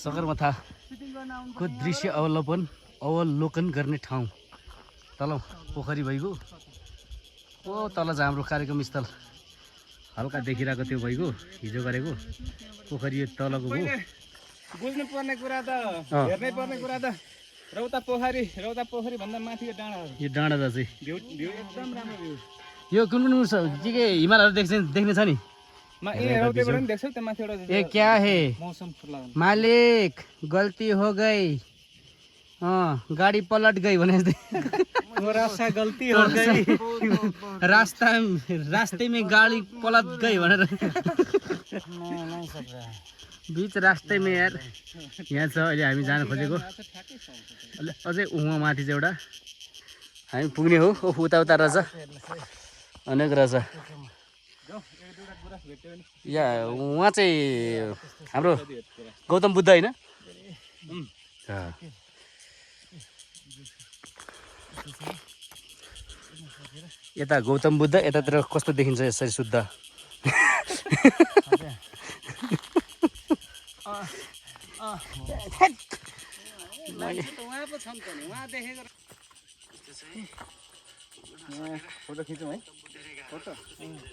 सगरमाथाको दृश्य अवलोकन गर्ने ठाउँ तल पोखरी भइगयो। ओ तल चाहिँ हाम्रो कार्यक्रम स्थल हल्का देखिरहेको त्यो भइगयो हिजो गरेको पोखरी यो तलको भयो। बुझ्नु पर्ने कुरा त हेर्नै पर्ने कुरा त रौता पोखरी भन्दा माथि यो डाँडा हो। यो डाँडा चाहिँ भ्यू एकदम राम्रो भ्यू। यो कुन के हिमालहरू देख्ने छ नि। रौतेबाट पनि देख्छौ त्यो माथिबाट। ए क्या है मौसम खुला मालिक गल्ती हो गई गाडी पलट गई भने रास्ता गल्ती हो गई रास्ते में गाडी पलट गई भनेर बीच रास्ते में यार यहाँ छ अहिले हामी जान खोजेको अझै उहाँ माथि चाहिँ एउटा हामी पुग्ने हो। उता उता रहेछ अनेक रहेछ यहाँ उहाँ चाहिँ हाम्रो गौतम बुद्ध होइन। यता गौतम बुद्ध यतातिर कस्तो देखिन्छ यसरी शुद्ध फोटो खिचौँ है। फोटो